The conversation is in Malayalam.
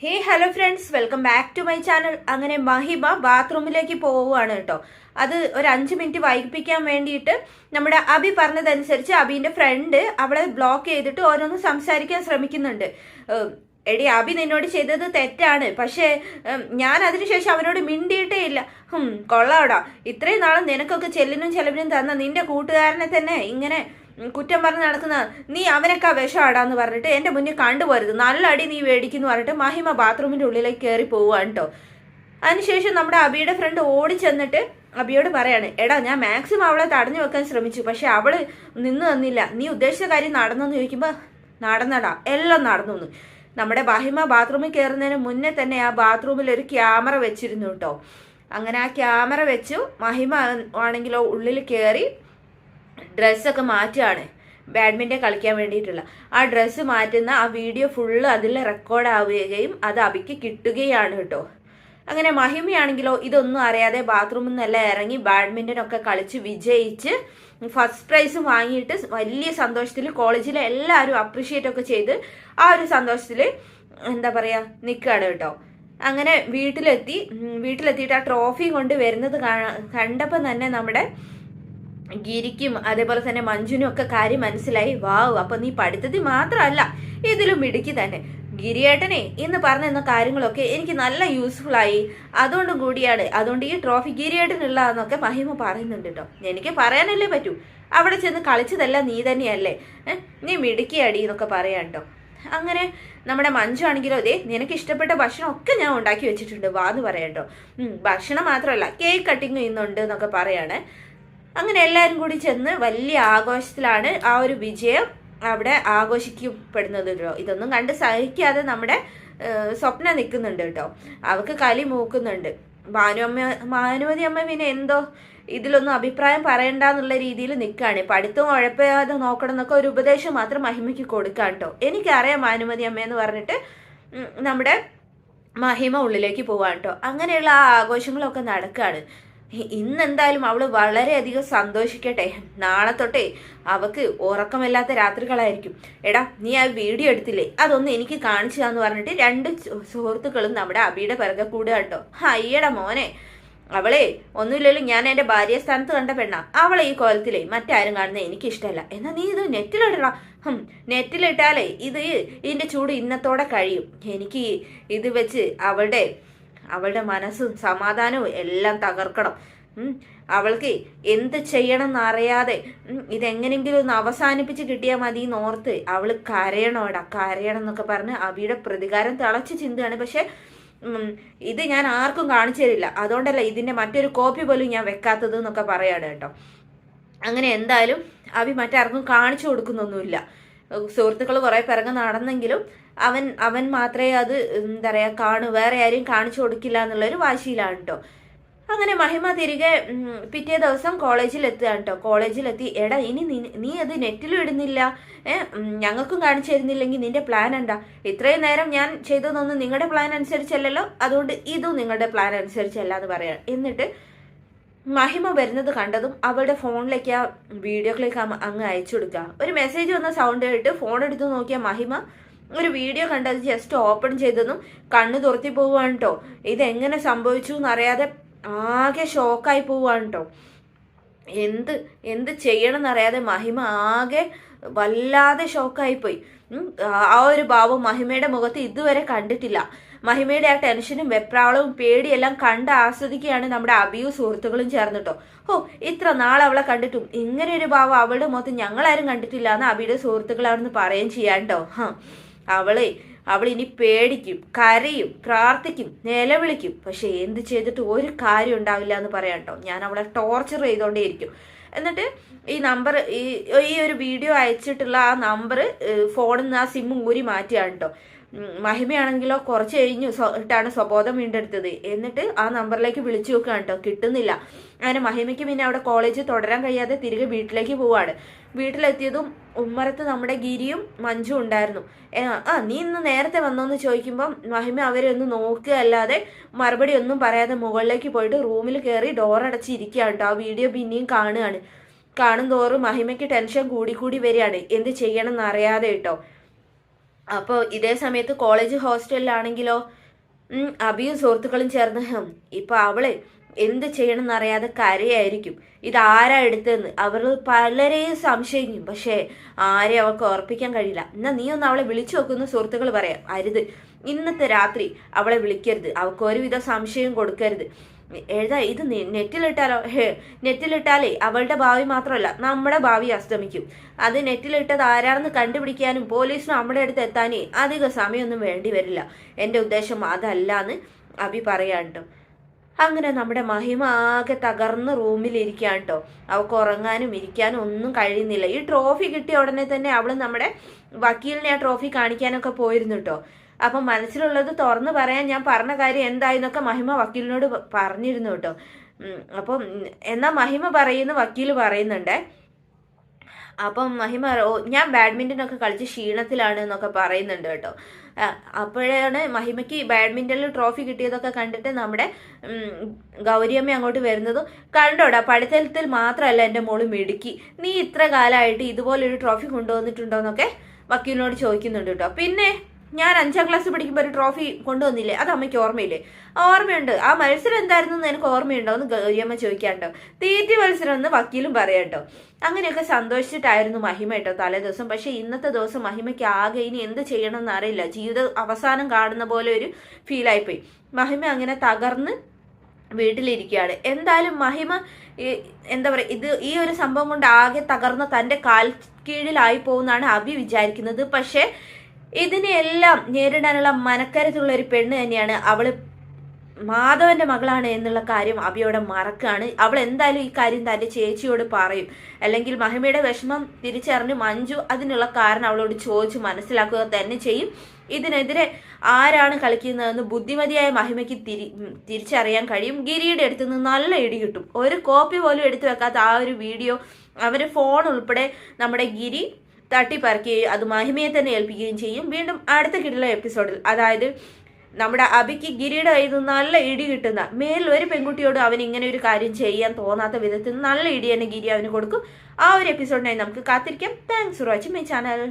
Hey hello friends, welcome back to my channel. അങ്ങനെ മഹിമ ബാത്റൂമിലേക്ക് പോവുകയാണ് കേട്ടോ. അത് ഒരു 5 മിനിറ്റ് വൈകിപ്പിക്കാൻ വേണ്ടിയിട്ട് നമ്മുടെ അബി പറഞ്ഞതനുസരിച്ച് അബിന്റെ ഫ്രണ്ട് അവളെ ബ്ലോക്ക് ചെയ്തിട്ട് ഓരോന്ന് സംസാരിക്കാൻ ശ്രമിക്കുന്നുണ്ട്. എടി, അബി നിന്നോട് ചെയ്തത് തെറ്റാണ്, പക്ഷേ ഞാൻ അതിനുശേഷം അവനോട് മിണ്ടിയിട്ടേ ഇല്ല. കൊള്ളാവടാ, ഇത്രയും നാളും നിനക്കൊക്കെ ചെല്ലിനും ചെലവിനും തന്ന നിന്റെ കൂട്ടുകാരനെ തന്നെ ഇങ്ങനെ കുറ്റം പറഞ്ഞ് നടക്കുന്ന നീ അവനൊക്കെ വിഷമാടാന്ന് പറഞ്ഞിട്ട് എന്റെ മുന്നിൽ കണ്ടുപോരുത്, നല്ല അടി നീ മേടിക്കുന്നു പറഞ്ഞിട്ട് മഹിമ ബാത്റൂമിന്റെ ഉള്ളിലേക്ക് കയറി പോവാണ് കേട്ടോ. അതിനുശേഷം നമ്മുടെ അബിയുടെ ഫ്രണ്ട് ഓടി ചെന്നിട്ട് അബിയോട് പറയാണ്, എടാ ഞാൻ മാക്സിമം അവളെ തടഞ്ഞു വെക്കാൻ ശ്രമിച്ചു, പക്ഷെ അവള് നിന്ന് തന്നില്ല. നീ ഉദ്ദേശിച്ച കാര്യം നടന്നെന്ന് ചോദിക്കുമ്പോ നടന്നടാ, എല്ലാം നടന്നു. നമ്മുടെ മഹിമ ബാത്റൂമിൽ കയറുന്നതിന് മുന്നേ തന്നെ ആ ബാത്റൂമിൽ ഒരു ക്യാമറ വെച്ചിരുന്നു കേട്ടോ. അങ്ങനെ ആ ക്യാമറ വെച്ചു മഹിമ ആണെങ്കിലോ ഉള്ളിൽ കയറി ഡ്രസ്സൊക്കെ മാറ്റുകയാണ്, ബാഡ്മിൻ്റൺ കളിക്കാൻ വേണ്ടിയിട്ടുള്ള ആ ഡ്രസ്സ് മാറ്റുന്ന ആ വീഡിയോ ഫുള്ള് അതിൽ റെക്കോർഡ് ആവുകയും അത് അബിക്ക് കിട്ടുകയാണ് കേട്ടോ. അങ്ങനെ മഹിമയാണെങ്കിലോ ഇതൊന്നും അറിയാതെ ബാത്റൂമിൽ നിന്നെല്ലാം ഇറങ്ങി ബാഡ്മിൻ്റൺ ഒക്കെ കളിച്ച് വിജയിച്ച് ഫസ്റ്റ് പ്രൈസ് വാങ്ങിയിട്ട് വലിയ സന്തോഷത്തിൽ കോളേജിലെ എല്ലാവരും അപ്രീഷിയേറ്റ് ഒക്കെ ചെയ്ത് ആ ഒരു സന്തോഷത്തിൽ എന്താ പറയുക നിൽക്കുകയാണ് കേട്ടോ. അങ്ങനെ വീട്ടിലെത്തിയിട്ട് ആ ട്രോഫി കൊണ്ട് വരുന്നത് കണ്ടപ്പോൾ തന്നെ നമ്മുടെ ഗിരിക്കും അതേപോലെ തന്നെ മഞ്ജുനും ഒക്കെ കാര്യം മനസ്സിലായി. വാവ്, അപ്പൊ നീ പഠിത്തത്തിൽ മാത്രമല്ല ഇതിലും മിടുക്കി തന്നെ. ഗിരിയേട്ടനെ ഇന്ന് പറഞ്ഞ കാര്യങ്ങളൊക്കെ എനിക്ക് നല്ല യൂസ്ഫുൾ ആയി, അതുകൊണ്ട് ഈ ട്രോഫി ഗിരിയേട്ടനുള്ളതെന്നൊക്കെ മഹിമ പറയുന്നുണ്ട് കേട്ടോ. എനിക്ക് പറയാനല്ലേ പറ്റൂ, അവിടെ ചെന്ന് കളിച്ചതല്ല നീ തന്നെയല്ലേ, നീ മിടുക്കിയടി എന്നൊക്കെ പറയാം കേട്ടോ. അങ്ങനെ നമ്മുടെ മഞ്ജു ആണെങ്കിലോ അതെ നിനക്ക് ഇഷ്ടപ്പെട്ട ഭക്ഷണം ഒക്കെ ഞാൻ ഉണ്ടാക്കി വെച്ചിട്ടുണ്ട്, വാന്ന് പറയാം കേട്ടോ. ഭക്ഷണം മാത്രമല്ല കേക്ക് കട്ടിങ് ഇന്നുണ്ട് എന്നൊക്കെ പറയാണ്. അങ്ങനെ എല്ലാവരും കൂടി ചെന്ന് വലിയ ആഘോഷത്തിലാണ് ആ ഒരു വിജയം അവിടെ ആഘോഷിക്കപ്പെടുന്നത് കേട്ടോ. ഇതൊന്നും കണ്ട് സഹിക്കാതെ നമ്മുടെ സ്വപ്ന നിൽക്കുന്നുണ്ട് കേട്ടോ. അവൾക്ക് കലി മൂക്കുന്നുണ്ട്. ഭാനുമതി അമ്മ പിന്നെ എന്തോ ഇതിലൊന്നും അഭിപ്രായം പറയണ്ടെന്നുള്ള രീതിയിൽ നിൽക്കുകയാണ്. പഠിത്തവും ഉഴപ്പാതെ നോക്കണം എന്നൊക്കെ ഒരു ഉപദേശം മാത്രം മഹിമയ്ക്ക് കൊടുക്കാം കേട്ടോ. എനിക്കറിയാം ഭാനുമതി അമ്മയെന്ന് പറഞ്ഞിട്ട് നമ്മുടെ മഹിമ ഉള്ളിലേക്ക് പോവാണ് കേട്ടോ. അങ്ങനെയുള്ള ആ ആഘോഷങ്ങളൊക്കെ നടക്കുകയാണ്. ഇന്നെന്തായാലും അവള് വളരെയധികം സന്തോഷിക്കട്ടെ. നാളെ തൊട്ടേ അവക്ക് ഉറക്കമില്ലാത്ത രാത്രികളായിരിക്കും. എടാ, നീ ആ വീഡിയോ എടുത്തില്ലേ, അതൊന്ന് എനിക്ക് കാണിച്ചു താന്ന് പറഞ്ഞിട്ട് 2 സുഹൃത്തുക്കളും നമ്മുടെ അബിയുടെ പിറകെ കൂടുക കേട്ടോ. അയ്യടാ മോനെ, അവളെ ഒന്നുമില്ലല്ലോ, ഞാൻ എന്റെ ഭാര്യ സ്ഥാനത്ത് കണ്ട പെണ്ണ, അവളെ ഈ കോലത്തിലേ മറ്റാരും കാണുന്നത് എനിക്ക് ഇഷ്ടമല്ല. എന്നാ നീ ഇത് നെറ്റിലിടണം. നെറ്റിലിട്ടാലേ ഇതിന്റെ ചൂട് ഇന്നത്തോടെ കഴിയും. എനിക്ക് ഇത് വെച്ച് അവളുടെ മനസ്സും സമാധാനവും എല്ലാം തകർക്കണം. അവൾക്ക് എന്ത് ചെയ്യണം എന്നറിയാതെ ഇതെങ്ങനെങ്കിലും ഒന്ന് അവസാനിപ്പിച്ച് കിട്ടിയാൽ മതി എന്നോർത്ത് അവള് കരയണം എന്നൊക്കെ പറഞ്ഞ് അബിയുടെ പ്രതികാരം തിളച്ച് ചിന്തയാണ്. പക്ഷെ ഇത് ഞാൻ ആർക്കും കാണിച്ചു തരില്ല, അതുകൊണ്ടല്ല ഇതിന്റെ മറ്റൊരു കോപ്പി പോലും ഞാൻ വെക്കാത്തത് എന്നൊക്കെ പറയാണ് കേട്ടോ. അങ്ങനെ എന്തായാലും അബി മറ്റാർക്കും കാണിച്ചു കൊടുക്കുന്നൊന്നുമില്ല. സുഹൃത്തുക്കൾ കുറെ പിറകെ നടന്നെങ്കിലും അവൻ മാത്രമേ അത് എന്താ പറയാ വേറെ ആരെയും കാണിച്ചു കൊടുക്കില്ല എന്നുള്ളൊരു വാശിയിലാണ് കേട്ടോ. അങ്ങനെ മഹിമ തിരികെ പിറ്റേ ദിവസം കോളേജിലെത്തുകയാണ് കേട്ടോ. കോളേജിലെത്തി, എടാ ഇനി നീ അത് നെറ്റിലും ഇടുന്നില്ല, ഞങ്ങൾക്കും കാണിച്ചു തരുന്നില്ലെങ്കിൽ നിന്റെ പ്ലാൻ എന്താ? ഇത്രയും നേരം ഞാൻ ചെയ്തതൊന്നും നിങ്ങളുടെ പ്ലാൻ അനുസരിച്ചല്ലല്ലോ, അതുകൊണ്ട് ഇതും നിങ്ങളുടെ പ്ലാൻ അനുസരിച്ചല്ല എന്ന് പറയാം. എന്നിട്ട് മഹിമ വരുന്നത് കണ്ടതും അവളുടെ ഫോണിലേക്ക് ആ വീഡിയോ ക്ലിക്ക് അങ്ങ് അയച്ചു കൊടുക്കുക. ഒരു മെസ്സേജ് വന്ന സൗണ്ട് കേട്ട് ഫോൺ എടുത്ത് നോക്കിയ മഹിമ ഒരു വീഡിയോ കണ്ടത് ജസ്റ്റ് ഓപ്പൺ ചെയ്തതും കണ്ണു തുറത്തി പോവുകയാണ് കേട്ടോ. ഇതെങ്ങനെ സംഭവിച്ചു എന്നറിയാതെ ആകെ ഷോക്കായി പോവുകയാണ് കേട്ടോ. എന്ത് ചെയ്യണം എന്നറിയാതെ മഹിമ ആകെ വല്ലാതെ ഷോക്കായിപ്പോയി. ആ ഒരു ഭാവം മഹിമയുടെ മുഖത്ത് ഇതുവരെ കണ്ടിട്ടില്ല. മഹിമയുടെ ആ ടെൻഷനും വെപ്രാളവും പേടിയെല്ലാം കണ്ട് ആസ്വദിക്കുകയാണ് നമ്മുടെ അബിയും സുഹൃത്തുക്കളും ചേർന്നിട്ടോ. ഇത്ര നാൾ അവളെ കണ്ടിട്ടും ഇങ്ങനെ ഒരു ഭാവം അവളുടെ മുഖത്ത് ഞങ്ങളാരും കണ്ടിട്ടില്ല എന്ന് അബിയുടെ സുഹൃത്തുക്കളാണെന്ന് പറയുകയും ചെയ്യാട്ടോ. അവൾ ഇനി പേടിക്കും, കരയും, പ്രാർത്ഥിക്കും, നിലവിളിക്കും, പക്ഷെ എന്ത് ചെയ്തിട്ട് ഒരു കാര്യം ഉണ്ടാവില്ല എന്ന് പറയാം കേട്ടോ. ഞാൻ അവളെ ടോർച്ചർ ചെയ്തോണ്ടേയിരിക്കും. എന്നിട്ട് ഈ നമ്പർ ഈ ഒരു വീഡിയോ അയച്ചിട്ടുള്ള ആ നമ്പർ ഫോണിൽ നിന്ന് ആ സിമ്മും ഊരി മാറ്റിയാണ് കേട്ടോ. മഹിമയാണെങ്കിലോ കുറച്ച് കഴിഞ്ഞിട്ടാണ് സ്വബോധം വീണ്ടെടുത്തത്. എന്നിട്ട് ആ നമ്പറിലേക്ക് വിളിച്ചു നോക്കുകയാണ് കേട്ടോ, കിട്ടുന്നില്ല. അങ്ങനെ മഹിമയ്ക്ക് പിന്നെ അവിടെ കോളേജ് തുടരാൻ കഴിയാതെ തിരികെ വീട്ടിലേക്ക് പോവാണ്. വീട്ടിലെത്തിയതും ഉമ്മറത്ത് നമ്മുടെ ഗിരിയും മഞ്ജു ഉണ്ടായിരുന്നു. നീ ഇന്ന് നേരത്തെ വന്നോന്ന് ചോദിക്കുമ്പം മഹിമ അവരെ ഒന്ന് നോക്കുക അല്ലാതെ മറുപടി ഒന്നും പറയാതെ മുകളിലേക്ക് പോയിട്ട് റൂമിൽ കയറി ഡോറടച്ചിരിക്കുകയാണ് കേട്ടോ. ആ വീഡിയോ പിന്നെയും കാണും തോറും മഹിമയ്ക്ക് ടെൻഷൻ കൂടി വരികയാണ്, എന്ത് ചെയ്യണം എന്നറിയാതെ കേട്ടോ. അപ്പോൾ ഇതേ സമയത്ത് കോളേജ് ഹോസ്റ്റലിലാണെങ്കിലോ അബിയും സുഹൃത്തുക്കളും ചേർന്ന് ഇപ്പൊ അവള് എന്ത് ചെയ്യണമെന്ന് അറിയാതെ കരയായിരിക്കും. ഇതാരാ എടുത്തതെന്ന് അവർ പലരെയും സംശയിക്കും. പക്ഷേ ആരെയും അവൾക്ക് ഉറപ്പിക്കാൻ കഴിയില്ല. എന്നാ നീ ഒന്ന് അവളെ വിളിച്ചു നോക്കുന്നു സുഹൃത്തുക്കൾ പറയാം. അരുത്, ഇന്നത്തെ രാത്രി അവളെ വിളിക്കരുത്, അവൾക്ക് ഒരുവിധ സംശയം കൊടുക്കരുത്. ഇത് നെറ്റിലിട്ടാലോ? നെറ്റിലിട്ടാലേ അവളുടെ ഭാവി മാത്രമല്ല നമ്മുടെ ഭാവി അസ്തമിക്കും. അത് നെറ്റിലിട്ടത് ആരാണെന്ന് കണ്ടുപിടിക്കാനും പോലീസിനും നമ്മുടെ അടുത്ത് എത്താനേ അധിക സമയമൊന്നും വേണ്ടി വരില്ല. എൻ്റെ ഉദ്ദേശം അതല്ലാന്ന് അബി പറയാട്ടോ. അങ്ങനെ നമ്മുടെ മഹിമ ആകെ തകർന്ന് റൂമിലിരിക്കുകയാണ് കേട്ടോ. അവൾക്ക് ഉറങ്ങാനും ഇരിക്കാനും ഒന്നും കഴിയുന്നില്ല. ഈ ട്രോഫി കിട്ടിയ ഉടനെ തന്നെ അവള് നമ്മുടെ വക്കീലിനെ ആ ട്രോഫി കാണിക്കാനൊക്കെ പോയിരുന്നു കേട്ടോ. അപ്പം മനസ്സിലുള്ളത് തുറന്നു പറയാൻ ഞാൻ പറഞ്ഞ കാര്യം എന്തായെന്നൊക്കെ മഹിമ വക്കീലിനോട് പറഞ്ഞിരുന്നു കേട്ടോ. അപ്പം എന്നാ മഹിമ പറയുന്നു, വക്കീൽ പറയുന്നുണ്ടേ. അപ്പം മഹിമ ഞാൻ ബാഡ്മിൻ്റനൊക്കെ കളിച്ച് ക്ഷീണത്തിലാണ് എന്നൊക്കെ പറയുന്നുണ്ട് കേട്ടോ. അപ്പോഴാണ് മഹിമയ്ക്ക് ബാഡ്മിൻ്റണിൽ ട്രോഫി കിട്ടിയതൊക്കെ കണ്ടിട്ട് നമ്മുടെ ഗൗരിയമ്മ അങ്ങോട്ട് വരുന്നതും, കണ്ടോടാ പഠിത്തത്തിൽ മാത്രമല്ല എൻ്റെ മോള് മിടുക്കി, നീ ഇത്ര കാലമായിട്ട് ഇതുപോലൊരു ട്രോഫി കൊണ്ടുവന്നിട്ടുണ്ടോ എന്നൊക്കെ വക്കീലിനോട് ചോദിക്കുന്നുണ്ട് കേട്ടോ. പിന്നെ ഞാൻ 5ാം ക്ലാസ് പഠിക്കുമ്പോൾ ഒരു ട്രോഫി കൊണ്ടുവന്നില്ലേ, അത് അമ്മയ്ക്ക് ഓർമ്മയില്ലേ? ഓർമ്മയുണ്ട്. ആ മത്സരം എന്തായിരുന്നു എന്ന് എനിക്ക് ഓർമ്മയുണ്ടോ എന്ന് ഗൗരിയമ്മ ചോദിക്കാണ്ടോ. തീറ്റി മത്സരം എന്ന് വക്കീലും പറയാട്ടോ. അങ്ങനെയൊക്കെ സന്തോഷിച്ചിട്ടായിരുന്നു മഹിമ കേട്ടോ തലേ ദിവസം. പക്ഷെ ഇന്നത്തെ ദിവസം മഹിമയ്ക്ക് ആകെ ഇനി എന്ത് ചെയ്യണമെന്ന് അറിയില്ല. ജീവിതം അവസാനം കാണുന്ന പോലെ ഒരു ഫീലായിപ്പോയി. മഹിമ അങ്ങനെ തകർന്ന് വീട്ടിലിരിക്കുകയാണ്. എന്തായാലും മഹിമ എന്താ പറയുക, ഈ ഒരു സംഭവം കൊണ്ട് ആകെ തകർന്ന തൻ്റെ കാൽ കീഴിലായി പോകുന്നാണ് അബി വിചാരിക്കുന്നത്. പക്ഷെ ഇതിനെല്ലാം നേരിടാനുള്ള മനക്കരുത്തുള്ള ഒരു പെണ്ണ് തന്നെയാണ് അവള്. മാധവന്റെ മകളാണ് എന്നുള്ള കാര്യം അബിയോടെ മറക്കാണ്. അവൾ എന്തായാലും ഈ കാര്യം തന്റെ ചേച്ചിയോട് പറയും. അല്ലെങ്കിൽ മഹിമയുടെ വിഷമം തിരിച്ചറിഞ്ഞ് മഞ്ജു അതിനുള്ള കാരണം അവളോട് ചോദിച്ച് മനസ്സിലാക്കുക തന്നെ ചെയ്യും. ഇതിനെതിരെ ആരാണ് കളിക്കുന്നതെന്ന് ബുദ്ധിമതിയായ മഹിമയ്ക്ക് തിരിച്ചറിയാൻ കഴിയും. ഗിരിയുടെ അടുത്ത് നിന്ന് നല്ല ഇടി കിട്ടും. ഒരു കോപ്പി പോലും എടുത്തു വെക്കാത്ത ആ ഒരു വീഡിയോ അവര് ഫോൺ ഉൾപ്പെടെ നമ്മുടെ ഗിരി തട്ടിപ്പറിക്കുകയും അത് മഹിമയെ തന്നെ ഏൽപ്പിക്കുകയും ചെയ്യും. വീണ്ടും അടുത്ത കിട്ടുള്ള എപ്പിസോഡിൽ, അതായത് നമ്മുടെ അബിക്ക് ഗിരിയുടെ കയ്യിൽ നിന്ന് നല്ല ഇടി കിട്ടുന്ന, മേലിൽ ഒരു പെൺകുട്ടിയോട് അവൻ ഇങ്ങനെ ഒരു കാര്യം ചെയ്യാൻ തോന്നാത്ത വിധത്തിൽ നല്ല ഇടി തന്നെ ഗിരി അവന് കൊടുക്കും. ആ ഒരു എപ്പിസോഡിനായി നമുക്ക് കാത്തിരിക്കാം. Thanks for watching my channel.